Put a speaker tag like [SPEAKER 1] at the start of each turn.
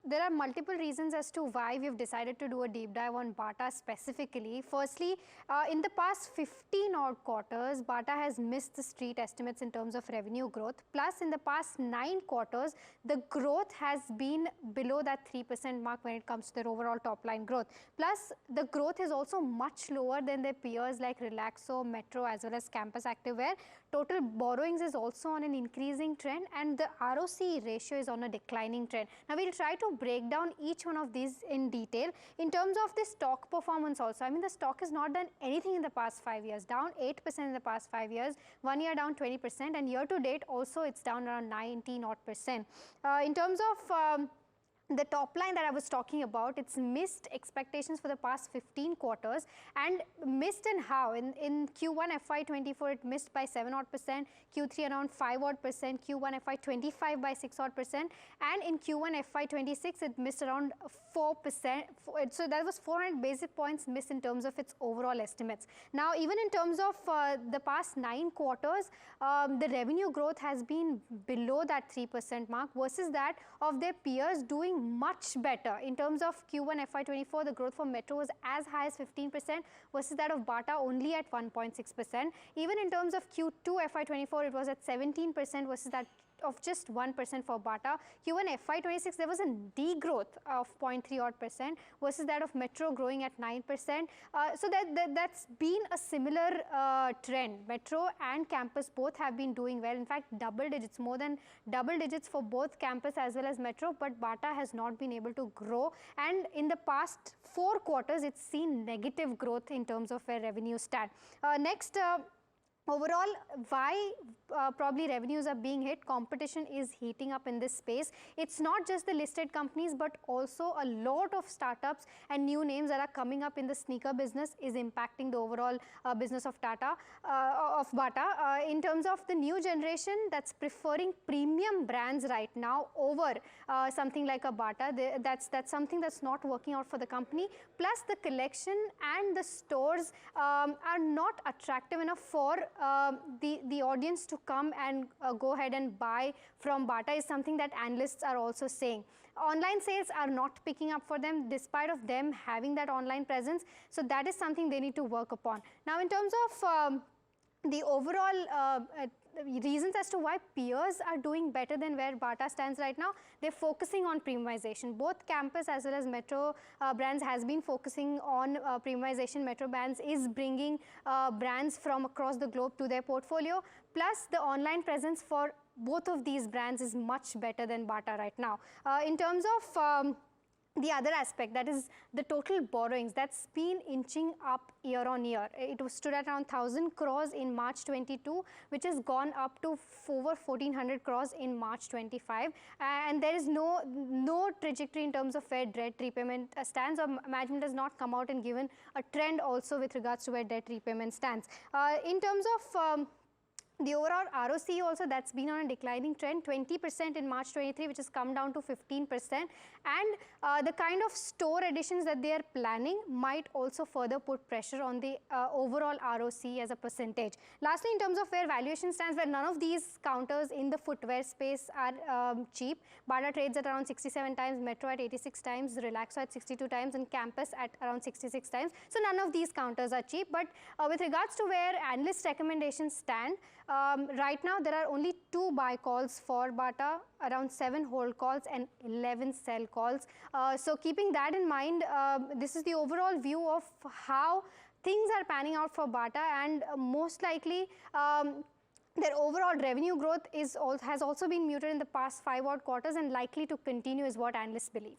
[SPEAKER 1] there are multiple reasons as to why we've decided to do a deep dive on Bata specifically. Firstly, in the past 15 odd quarters, Bata has missed the street estimates in terms of revenue growth. Plus, in the past 9 quarters, the growth has been below that 3% mark when it comes to their overall top line growth. Plus, the growth is also much lower than their peers like Relaxo, Metro, as well as Campus Activewear. Total borrowings is also on an increasing trend, and the ROC ratio is on a declining trend. Now, we'll try to break down each one of these in detail. In terms of the stock performance also, I mean, the stock has not done anything in the past 5 years, down 8% in the past 5 years, 1 year down 20%, and year to date also it's down around 19 odd percent. In terms of the top line that I was talking about, it's missed expectations for the past 15 quarters, and missed in how? In Q1 FY24, it missed by 7 odd percent, Q3 around 5 odd percent, Q1 FY25 by 6 odd percent, and in Q1 FY26, it missed around 4%. So that was 400 basic points missed in terms of its overall estimates. Now, even in terms of the past 9 quarters, the revenue growth has been below that 3% mark versus that of their peers doing much better. In terms of Q1 FY24, the growth for Metro was as high as 15% versus that of Bata only at 1.6%. Even in terms of Q2 FY24, it was at 17% versus that of just 1% for Bata. Q1 FY26, there was a degrowth of 0.3 odd percent versus that of Metro growing at 9%. So that's been a similar trend. Metro and Campus both have been doing well. In fact, double digits, more than double digits for both Campus as well as Metro, but Bata has not been able to grow. And in the past 4 quarters, it's seen negative growth in terms of where revenues stand. Next, overall, why probably revenues are being hit, competition is heating up in this space. It's not just the listed companies, but also a lot of startups and new names that are coming up in the sneaker business is impacting the overall business of Bata. In terms of the new generation that's preferring premium brands right now over something like a Bata, that's something that's not working out for the company. Plus, the collection and the stores are not attractive enough for the audience to come and go ahead and buy from Bata is something that analysts are also saying. Online sales are not picking up for them despite of them having that online presence. So that is something they need to work upon. Now, in terms of the overall reasons as to why peers are doing better than where Bata stands right now, they're focusing on premiumization. Both Campus as well as Metro brands has been focusing on premiumization. Metro brands is bringing brands from across the globe to their portfolio. Plus, the online presence for both of these brands is much better than Bata right now. In terms of the other aspect, that is the total borrowings, that's been inching up year on year. It was stood at around 1,000 crores in March 22, which has gone up to over 1,400 crores in March 25. And there is no trajectory in terms of where debt repayment stands, or management has not come out and given a trend also with regards to where debt repayment stands. In terms of the overall ROC also, that's been on a declining trend, 20% in March 23, which has come down to 15%. And the kind of store additions that they are planning might also further put pressure on the overall ROC as a percentage. Lastly, in terms of where valuation stands, where none of these counters in the footwear space are cheap. Bata trades at around 67 times, Metro at 86 times, Relaxo at 62 times, and Campus at around 66 times. So none of these counters are cheap. But with regards to where analyst recommendations stand, right now, there are only 2 buy calls for Bata, around 7 hold calls and 11 sell calls. So keeping that in mind, this is the overall view of how things are panning out for Bata, and most likely their overall revenue growth has also been muted in the past 5 odd quarters and likely to continue is what analysts believe.